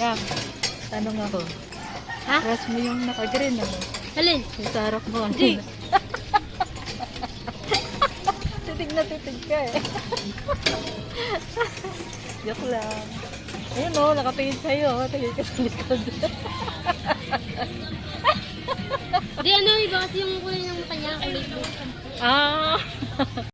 Yang, tanong ako. Ha? Press mo yung naka-green ano? Alin? Yung sa harap mo. Hindi. Titig na titig ka eh. Joke lang. Ayun o, nakatingin sa'yo. Tingin ka sa likod. Di ano, iba kasi yung kulay ng mata niya, kulay blue. Ah!